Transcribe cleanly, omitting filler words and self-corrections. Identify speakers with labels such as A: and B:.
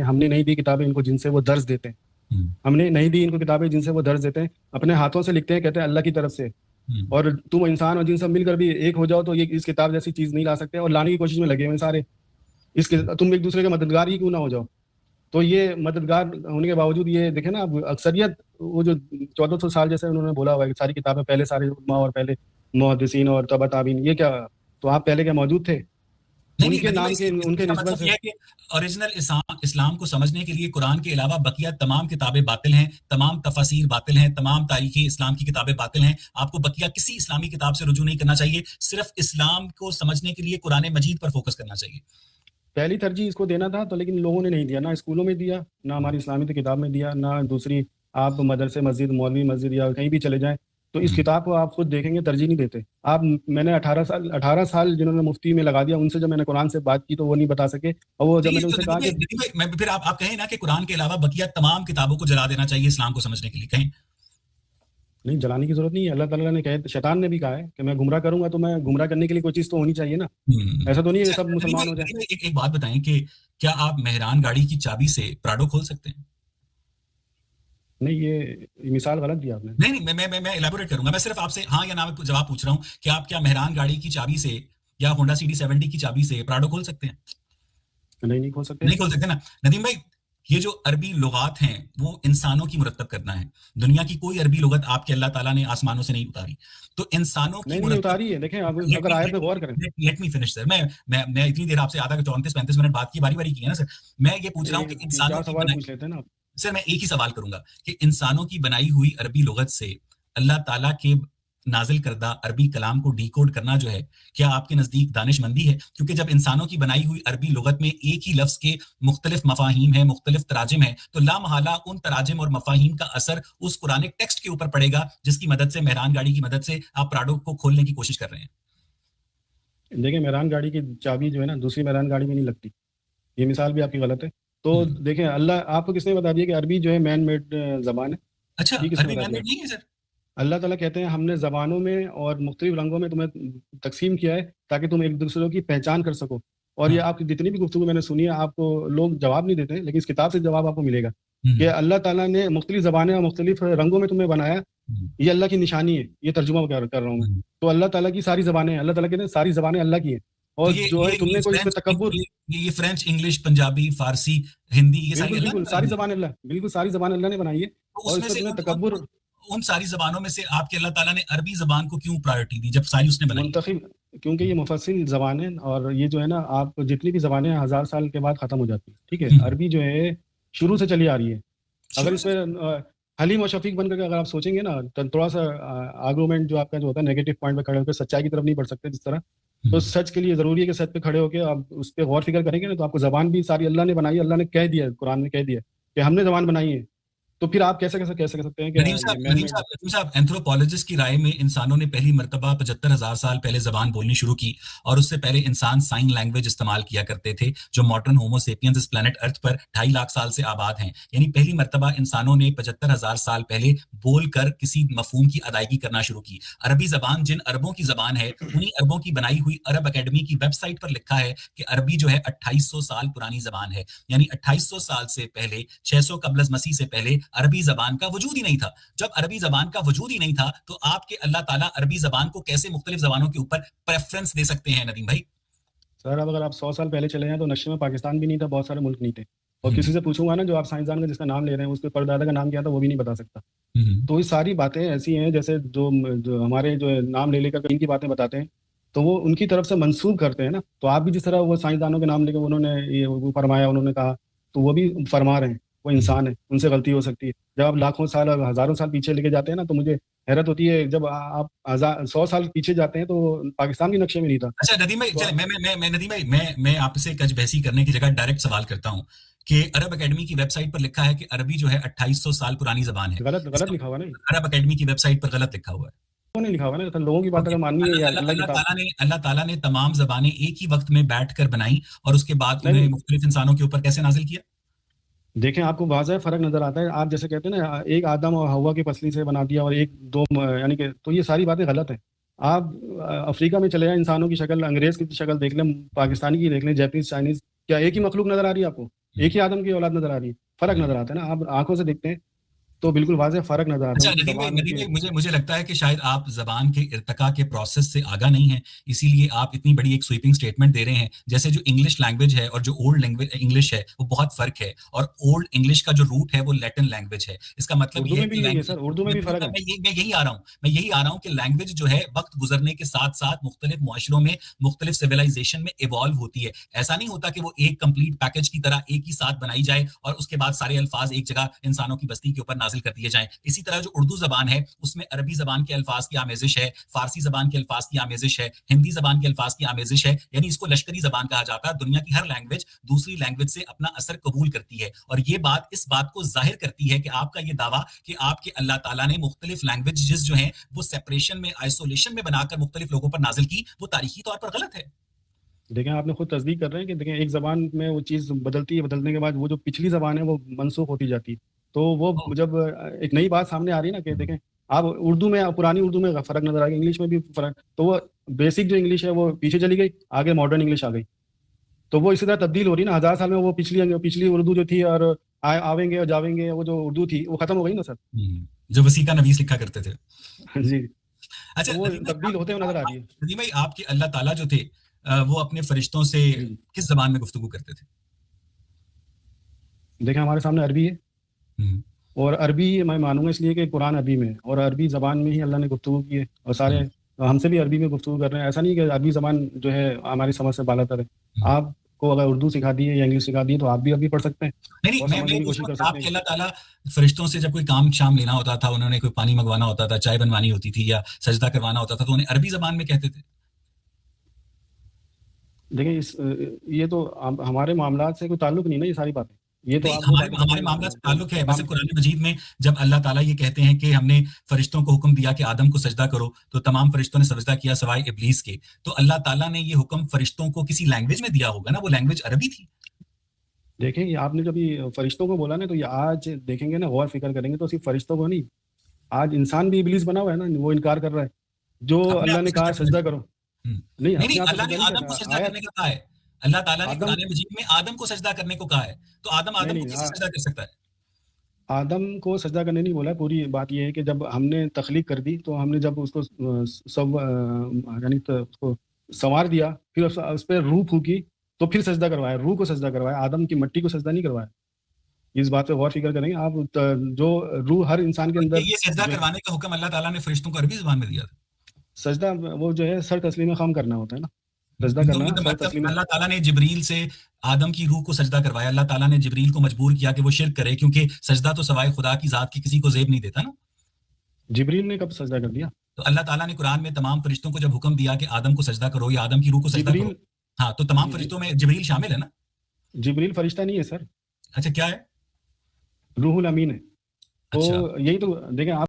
A: ہم نے نہیں دی کتابیں ان کو جن سے وہ درس دیتے ہیں، ہم نے نہیں دی ان کو کتابیں جن سے وہ درس دیتے ہیں، اپنے ہاتھوں سے لکھتے ہیں، کہتے ہیں اللہ کی طرف سے، اور تم انسان اور جن سے مل کر بھی ایک ہو جاؤ تو یہ اس کتاب جیسی چیز نہیں لا سکتے، اور لانے کی کوشش میں لگے ہوئے سارے، تم ایک دوسرے کے مددگار ہی کیوں نہ ہو جاؤ. تو یہ مددگار ہونے کے باوجود یہ دیکھیں نا اب اکثریت وہ جو 1400 سال جیسے انہوں نے بولا ہوا ہے ساری کتابیں پہلے سارے علماء اور پہلے محدثین اور تبع تابعین، یہ کیا تو آپ پہلے کیا موجود تھے؟ ان کے نام کے ان کے نسبت سے
B: اوریجنل اسلام کو سمجھنے کے لیے قرآن کے علاوہ بقیہ تمام کتابیں باطل ہیں، تمام تفاسیر باطل ہیں، تمام تاریخی اسلام کی کتابیں باطل ہیں. آپ کو بقیہ کسی اسلامی کتاب سے رجوع نہیں کرنا چاہیے، صرف اسلام کو سمجھنے کے لیے قرآن مجید پر فوکس کرنا چاہیے.
A: پہلی ترجیح اس کو دینا تھا تو لیکن لوگوں نے نہیں دیا، نہ اسکولوں میں دیا، نہ ہماری اسلامی کتاب میں دیا، نہ دوسری آپ مدرسے مسجد مولوی مسجد یا کہیں بھی چلے جائیں تو اس کتاب کو آپ خود دیکھیں گے ترجیح نہیں دیتے. میں نے 18 سال جنہوں نے مفتی میں لگا دیا، ان سے جب میں نے قرآن سے بات کی تو وہ نہیں بتا سکے، اور وہ جب میں نے ان سے کہا کہ
B: پھر آپ کہیں نا کہ قرآن کے علاوہ بقیہ تمام کتابوں کو جلا دینا چاہیے اسلام کو سمجھنے کے لیے، کہیں
A: نہیں جلانے کی ضرورت نہیں ہے. اللہ تعالیٰ نے کہا، شیطان نے بھی کہا ہے کہ میں گمراہ کروں گا تو میں گمراہ کرنے کے لیے کوئی چیز تو ہونی چاہیے نا، ایسا تو نہیں ہے کہ سب مسلمان ہو جائیں.
B: ایک بات بتائیں کہ کیا آپ مہران گاڑی کی چابی سے پراڈو کھول سکتے ہیں؟
A: نہیں، یہ مثال غلط دیا آپ نے.
B: نہیں، میں ایلیبوریٹ کروں گا. میں صرف آپ سے ہاں یا نا میں جواب پوچھ رہا ہوں کہ آپ کیا مہران گاڑی کی چابی سے یا ہونڈا CD70 کی چابی سے پراڈو کھول سکتے ہیں؟
A: نہیں کھول سکتے.
B: نہیں کھول سکتے نا. ندیم بھائی، یہ جو عربی لغات ہیں وہ انسانوں کی مرتب کرنا ہے. دنیا کی کوئی عربی لغت آپ کے اللہ تعالیٰ نے آسمانوں سے نہیں اتاری، تو انسانوں کی
A: نہیں اتاری ہے. دیکھیں اگر آیت پہ غور کریں.
B: لیٹ می فنش سر. میں اتنی دیر آپ سے آدھا 34-35 منٹ بات کی، باری باری کی ہے نا سر. میں یہ پوچھ رہا ہوں کہ انسانوں کی
A: سوال پوچھ لیتے ہیں نا
B: سر. میں ایک ہی سوال کروں گا کہ انسانوں کی بنائی ہوئی عربی لغت سے اللہ تعالیٰ کے نازل کردہ عربی کلام کو ڈی کوڈ کرنا جو ہے، کیا آپ کے نزدیک دانش مندی ہے؟ کیونکہ جب انسانوں کی بنائی ہوئی عربی لغت میں ایک ہی لفظ کے مختلف مفاہیم ہیں، مختلف تراجم ہیں، تو لا محالہ ان تراجم اور مفاہیم کا اثر اس قرآنک ٹیکسٹ کے اوپر پڑے گا جس کی مدد سے مہران گاڑی کی مدد سے آپ پراڈو کو کھولنے کی کوشش کر رہے ہیں.
A: دیکھیں مہران گاڑی کی چابی جو ہے نا دوسری مہران گاڑی میں نہیں لگتی. یہ مثال بھی آپ کی غلط ہے. تو دیکھیں اللہ آپ کو کس نے بتا دیا کہ عربی جو ہے مین میڈ زبان ہے؟
B: اچھا، عربی مین میڈ نہیں ہے سر.
A: اللہ تعالیٰ کہتے ہیں ہم نے زبانوں میں اور مختلف رنگوں میں تمہیں تقسیم کیا ہے تاکہ تم ایک دوسرے کی پہچان کر سکو. اور یہ آپ کی جتنی بھی گفتگو میں نے سنی ہے آپ کو لوگ جواب نہیں دیتے، لیکن اس کتاب سے جواب آپ کو ملے گا کہ اللہ تعالیٰ نے مختلف زبانیں اور مختلف رنگوں میں تمہیں بنایا. یہ اللہ کی نشانی ہے. یہ ترجمہ کر رہا ہوں میں. تو اللہ تعالیٰ کی ساری زبانیں، اللہ تعالیٰ کہتے ہیں ساری زبانیں اللہ کی ہیں. اور جو ہے تم نے کوئی اس میں تکبر،
B: یہ فرینچ، انگلش، پنجابی، فارسی، ہندی، یہ
A: بالکل ساری زبانیں اللہ، بالکل ساری زبانیں اللہ نے بنائی ہے. اور اس میں تکبر،
B: ان ساری زبانوں میں سے آپ کے اللہ تعالیٰ نے عربی زبان کو کیوں پرائیورٹی دی جب ساری اس نے بنائی؟
A: منتخب، کیونکہ یہ مفصل زبان ہے اور یہ جو ہے نا آپ جتنی بھی زبانیں 1000 سال کے بعد ختم ہو جاتی ہیں. ٹھیک ہے، عربی جو ہے شروع سے چلی آ رہی ہے. اگر اس میں حلیم و شفیق بن کر کے اگر آپ سوچیں گے نا تو تھوڑا سا آرگومنٹ جو آپ کا جو ہوتا ہے نیگیٹو پوائنٹ پہ کھڑے ہو کے سچائی کی طرف نہیں بڑھ سکتے جس طرح. تو سچ کے لیے ضروری ہے کہ سچ پہ کھڑے ہو کے آپ اس پہ غور فکر کریں گے نا تو آپ کو زبان بھی ساری اللہ نے بنائی ہے. اللہ نے کہہ دیا، قرآن نے کہہ دیا کہ ہم نے زبان بنائی ہے. تو پھر آپ کیسے کہہ سکتے ہیں کہ
B: ندیم صاحب اینتھروپولوجسٹ کی رائے میں انسانوں نے پہلی مرتبہ 75,000 سال پہلے زبان بولنی شروع کی، اور اس سے پہلے انسان سائن لینگویج استعمال کیا کرتے تھے جو ماڈرن ہومو سیپینز اس پلانٹ ارتھ پر 2.5 لاکھ سال سے آباد ہیں. یعنی پہلی مرتبہ انسانوں نے 75,000 سال پہلے بول کر کسی مفہوم کی ادائیگی کرنا شروع کی. عربی زبان جن عربوں کی زبان ہے، انہی عربوں کی بنائی ہوئی عرب اکیڈمی کی ویب سائٹ پر لکھا ہے کہ عربی جو ہے 2800 سال پرانی زبان ہے. یعنی 2800 سال سے پہلے، 600 قبل از مسیح سے پہلے عربی زبان کا وجود ہی نہیں تھا. جب عربی زبان کا وجود ہی نہیں تھا تو آپ کے اللہ تعالیٰ عربی زبان کو کیسے مختلف زبانوں کے اوپر پریفرنس دے سکتے ہیں ندیم بھائی؟
A: سر اب اگر آپ 100 سال پہلے چلے جائیں تو نقشے میں پاکستان بھی نہیں تھا، بہت سارے ملک نہیں تھے. اور کسی سے پوچھوں گا نا جو آپ سائنسدان کا جس کا نام لے رہے ہیں اس کے پردادا کا نام کیا تھا وہ بھی نہیں بتا سکتا. تو یہ ساری باتیں ایسی ہیں جیسے جو ہمارے جو نام لے کر ان کی باتیں بتاتے ہیں تو وہ ان کی طرف سے منسوب کرتے ہیں نا. تو آپ بھی جس طرح وہ سائنسدانوں کے نام لے کے انہوں نے یہ فرمایا، انہوں نے کہا، تو وہ بھی فرما رہے ہیں. وہ انسان ہے، ان سے غلطی ہو سکتی ہے. جب آپ لاکھوں سال اور ہزاروں سال پیچھے لے کے جاتے ہیں نا تو مجھے حیرت ہوتی ہے. جب آپ 100 سال پیچھے جاتے ہیں تو پاکستان بھی نقشے میں نہیں تھا.
B: اچھا ندیم بھائی، چلیں ندیم بھائی میں آپ سے کج بحثی کرنے کی جگہ ڈائریکٹ سوال کرتا ہوں کہ عرب اکیڈمی کی ویب سائٹ پر لکھا ہے کہ عربی جو ہے 2800 سال پرانی زبان ہے.
A: غلط لکھا ہوا نہیں.
B: عرب اکیڈمی کی ویب سائٹ پر غلط لکھا ہوا ہے.
A: نہیں لکھا ہوا نا. لوگوں کی بات اگر ماننی ہے
B: اللہ تعالیٰ نے تمام زبانیں ایک ہی وقت میں بیٹھ کر بنائی اور اس کے بعد انہیں مختلف انسانوں کے اوپر کیسے نازل کیا؟
A: دیکھیں آپ کو واضح فرق نظر آتا ہے. آپ جیسے کہتے ہیں نا ایک آدم اور ہوا کی پسلی سے بنا دیا اور ایک دو، یعنی کہ تو یہ ساری باتیں غلط ہیں. آپ افریقہ میں چلے جائیں، انسانوں کی شکل، انگریز کی شکل دیکھ لیں، پاکستانی کی دیکھ لیں، جیپنیز، چائنیز، کیا ایک ہی مخلوق نظر آ رہی ہے آپ کو؟ ایک ہی آدم کی اولاد نظر آ رہی ہے, فرق نظر آتا ہے نا, آپ آنکھوں سے دیکھتے ہیں تو بالکل واضح فرق نظر آتا ہے.
B: ندیم بھائی, مجھے لگتا ہے کہ شاید آپ زبان کے ارتقاء کے پروسیس سے آگاہ نہیں ہیں, اسی لیے آپ اتنی بڑی ایک سویپنگ سٹیٹمنٹ دے رہے ہیں. جیسے جو انگلش لینگویج ہے اور جو اولڈ انگلش ہے وہ بہت فرق ہے, اور اولڈ انگلش کا جو روٹ ہے وہ لیٹن لینگویج ہے. اس کا مطلب یہ ہے کہ
A: اردو میں بھی فرق ہے.
B: میں یہی آ رہا ہوں کہ لینگویج جو ہے وقت گزرنے کے ساتھ ساتھ مختلف معاشروں میں, مختلف سویلائزیشن میں ایوالو ہوتی ہے. ایسا نہیں ہوتا کہ وہ ایک کمپلیٹ پیکج کی طرح ایک ہی ساتھ بنائی جائے اور اس کے بعد سارے الفاظ ایک جگہ انسانوں کی بستی کے اوپر نازل کر دیے جائیں. اسی طرح جو اردو زبان ہے اس میں عربی زبان کے الفاظ کی آمیزش ہے, فارسی زبان کے الفاظ کی آمیزش ہے, ہندی زبان کے الفاظ کی آمیزش ہے. یعنی اس کو لشکری زبان کہا جاتا ہے. دنیا کی ہر لینگویج دوسری لینگویج سے اپنا اثر قبول کرتی ہے, اور یہ بات اس بات کو ظاہر کرتی ہے کہ آپ کا یہ دعویٰ کہ آپ کے اللہ تعالیٰ نے مختلف لینگویجز جو ہیں وہ سیپریشن میں, آئسولیشن میں بنا کر مختلف لوگوں پر نازل کی, وہ تاریخی طور پر غلط ہے.
A: دیکھیں آپ نے خود تصدیق کر رہے ہیں کہ دیکھیں ایک زبان میں وہ چیز بدلتی ہے, بدلنے کے بعد وہ جو پچھلی زبان ہے وہ منسوخ ہوتی جاتی ہے. تو وہ جب ایک نئی بات سامنے آ رہی ہے نا کہ دیکھیں آپ اردو میں, پرانی اردو میں فرق نظر آ گیا, انگلش میں بھی فرق, تو وہ بیسک جو انگلش ہے وہ پیچھے چلی گئی, آگے ماڈرن انگلش آ گئی. تو وہ اسی طرح تبدیل ہو رہی ہے نا. 1000 سال میں وہ پچھلی اردو جو تھی اور آویں گے اور جاویں گے, وہ جو اردو تھی وہ ختم ہو گئی نا سر,
B: جو وسیقہ نویس لکھا کرتے تھے.
A: جی,
B: اچھا,
A: وہ تبدیل ہوتے ہوئے نظر آ رہی ہے.
B: ندیم بھائی, آپ کے اللہ تعالیٰ جو تھے وہ اپنے فرشتوں سے کس زبان میں گفتگو کرتے تھے؟
A: دیکھیں ہمارے سامنے عربی ہے, اور عربی میں مانوں گا اس لیے کہ قرآن عربی میں ہے, اور عربی زبان میں ہی اللہ نے گفتگو کی ہے, اور سارے ہم سے بھی عربی میں گفتگو کر رہے ہیں. ایسا نہیں کہ عربی زبان جو ہے ہماری سمجھ سے بالا تر ہے. آپ کو اگر اردو سکھا دی ہے یا انگلش سکھا دی ہے تو آپ بھی عربی پڑھ سکتے ہیں.
B: آپ کے اللہ تعالیٰ فرشتوں سے جب کوئی کام شام لینا ہوتا تھا, انہوں نے کوئی پانی منگوانا ہوتا تھا, چائے بنوانی ہوتی تھی یا سجدہ کروانا ہوتا تھا, تو انہیں عربی زبان میں کہتے تھے.
A: دیکھیں یہ تو ہمارے معاملات سے کوئی تعلق نہیں نا, یہ ساری باتیں, یہ تو
B: ہمارے معاملات سے تعلق ہے. ویسے قرآن مجید میں جب اللہ تعالیٰ یہ کہتے ہیں کہ ہم نے فرشتوں کو حکم دیا کہ آدم کو سجدہ کرو, تو تمام فرشتوں نے سجدہ کیا سوائے ابلیس کے, تو اللہ تعالیٰ نے یہ حکم فرشتوں کو کسی لینگویج میں دیا ہوگا نا, وہ لینگویج عربی تھی.
A: دیکھیں یہ آپ نے جب یہ فرشتوں کو بولا نا, تو یہ آج دیکھیں گے نا, غور فکر کریں گے تو صرف فرشتوں کو نہیں, آج انسان بھی ابلیس بنا ہوا ہے نا, وہ انکار کر رہا ہے. جو اللہ نے کہا سجدہ کرو,
B: نہیں, اللہ نے آدم کو سجدہ کرنے کا کہا ہے. اللہ تعالیٰ نے قرآن مجید میں آدم کو سجدہ کرنے کو کہا ہے, تو آدم کو کیسے سجدہ کر سکتا ہے؟
A: آدم کو سجدہ کرنے نہیں بولا. پوری بات یہ ہے کہ جب ہم نے تخلیق کر دی, تو ہم نے جب اس کو یعنی اس کو سنوار دیا, پھر اس پہ روح پھونکی, تو پھر سجدہ کروایا, روح کو سجدہ کروایا, آدم کی مٹی کو سجدہ نہیں کروایا. اس بات پہ غور فکر کریں گے آپ. جو روح ہر انسان کے اندر,
B: یہ سجدہ کروانے کا حکم اللہ تعالیٰ نے فرشتوں کو عربی زبان میں دیا تھا.
A: سجدہ وہ جو ہے سر تسلیم خم کرنا ہوتا ہے نا, سجدہ کرنا.
B: اللہ تعالیٰ نے جبریل سے آدم کی روح کو سجدہ کروایا. اللہ تعالیٰ نے جبریل کو مجبور کیا کہ وہ شرک کرے, کیونکہ سجدہ تو سوائے خدا کی ذات کی کسی کو زیب نہیں دیتا نا.
A: جبریل نے کب سجدہ کر دیا؟
B: تو اللہ تعالیٰ نے قرآن میں تمام فرشتوں کو جب حکم دیا کہ آدم کو سجدہ کرو یا آدم کی روح کو سجدہ کرو, ہاں, تو تمام فرشتوں میں جبریل شامل ہے نا.
A: جبریل فرشتہ نہیں ہے سر.
B: اچھا, کیا ہے؟
A: روح الامین ہے. تو یہی تو دیکھیں آپ